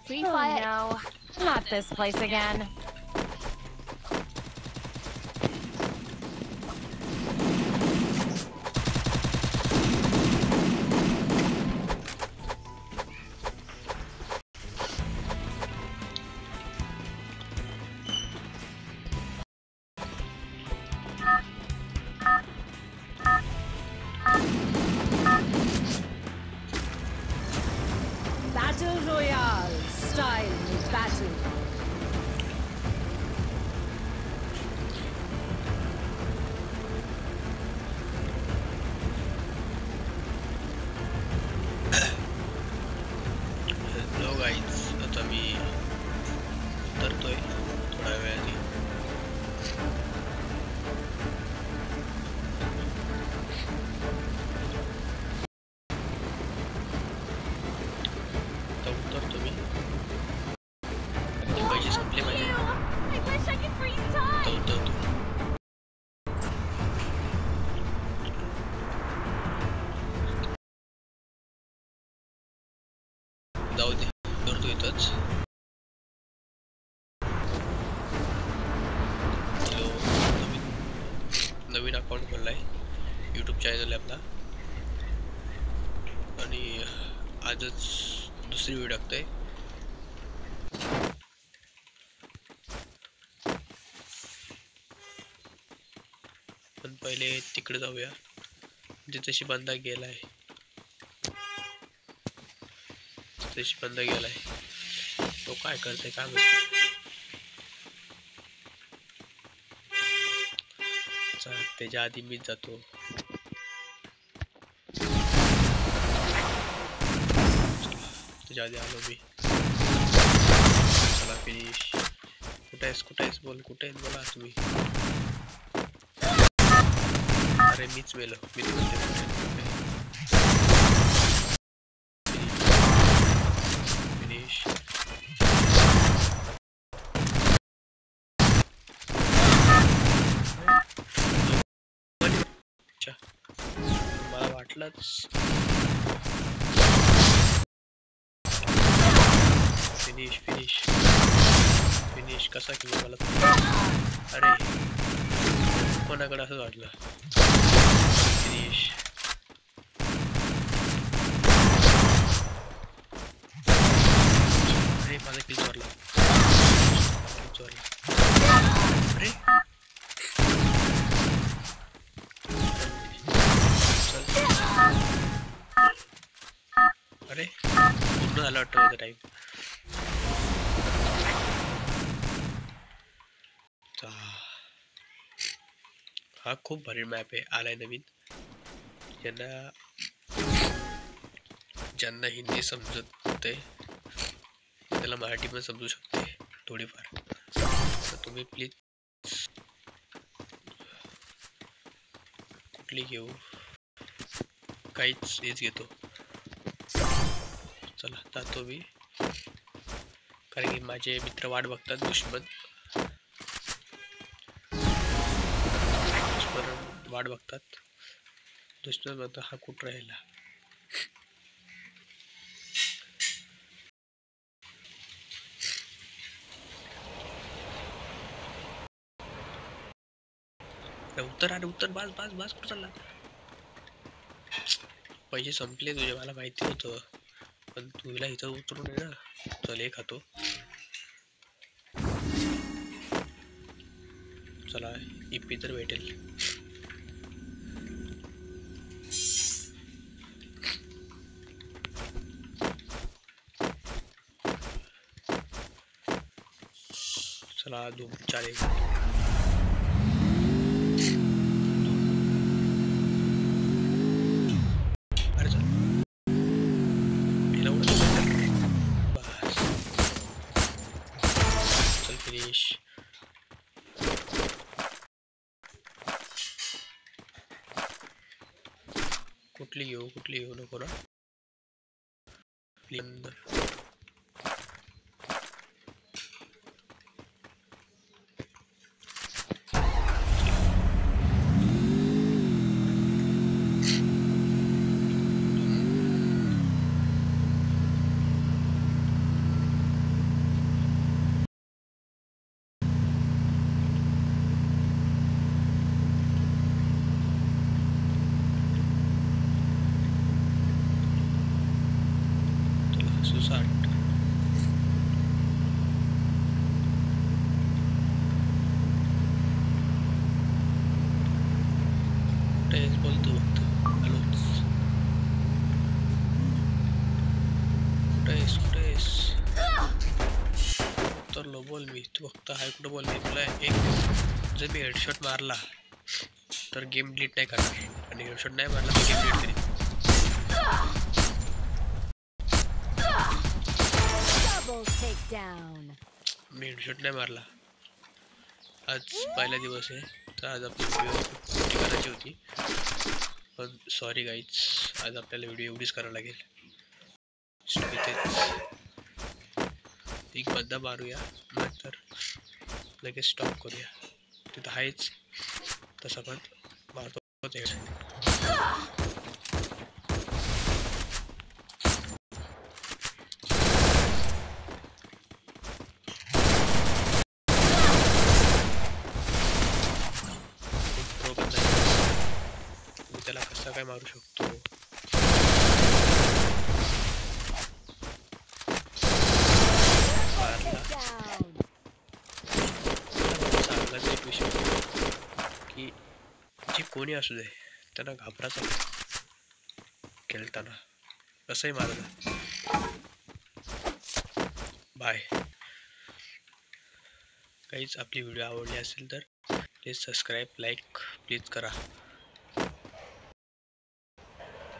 Free fire. No, not this place again. Battle Royale style battle. Hello guys, आता मी उतरतोय थोड्या वेळाने. आता उतरतो मी. पैसे संपले माझे. I wish I could freeze time. आता उतरतो. जाऊ दे, उतरतो इथंच. हॅलो, नवीन अकाउंट खोललाय, यूट्यूब चॅनल आहे आपला आणि आजच दुसरी व्हिडिओ टाकतोय. पण पहिले तिकडे जाऊया जिथे बंदा गेलाय. बंदा गेलाय, तो काय करते काय माहिती. त्याच्या आधी मीच जातो. त्याच्या आधी आलो मी. चला फिनिश. कुठे आहेस बोल, कुठे आहेस बोला तुम्ही. अरे मीच मेलो, मीच फिनिश. मला वाटलंच. फिनिश फिनिश फिनिश कसा की मला. अरे कोणाकडे असं वाटलं. फिनिश. अरे माझा किल चोरला. अरे अरे पूर्ण झालं वाटतं माझा टाईम. हा खूप भारी मॅप आहे, आलाय नवीन. ज्यांना हिंदी समजते त्याला मराठी पण समजू शकते थोडीफार. तर तुम्ही प्लीज कुठली घेऊ, काहीच हेच घेतो. चला जातो मी, कारण की माझे मित्र वाट बघतात. दुश्मन वाट बघतात. दुश्मन म्हणतो हा कुठं राहिला. उत्तर आणि उत्तर. बास बास बास, कुठं चालला. पैसे संपले तुझे, मला माहिती होतं, पण तुला इथं उतरून आहे ना. चल हे खातो. चला इपी तर भेटेल. चला 2-4 फिनिश. कुठली घेऊ नको ना. 160. टेस बोलतो फक्त हॅलोच. टेस उतरलो. बोल मी. तू फक्त हाय कुठं बोल मी तुला एक जर मी हेडशॉट मारला तर गेम डिलीट नाही करणार आणि हेडशॉट नाही मारला तर गेम डिलीट करेन. Double takedown. मी हेडशॉट नाही मारला. आज पहिला दिवस आहे तर आज आपली व्हिडिओ मोठी करायची होती पण सॉरी गाईज आज आपल्याला व्हिडिओ एवढीच करावं लागेल. इथेच एक बद्दा मारूया नंतर लगेच स्टॉप करूया. तिथं आहेच तसं पण मारतो. त्याला कसं काय मारू शकतो. सांगायचं एक विषय की जे कोणी असू दे त्यांना घाबरायचं खेळताना कसंही मारलं. बाय. काहीच आपली व्हिडिओ आवडली असेल तर प्लीज सबस्क्राईब लाईक प्लीज करा.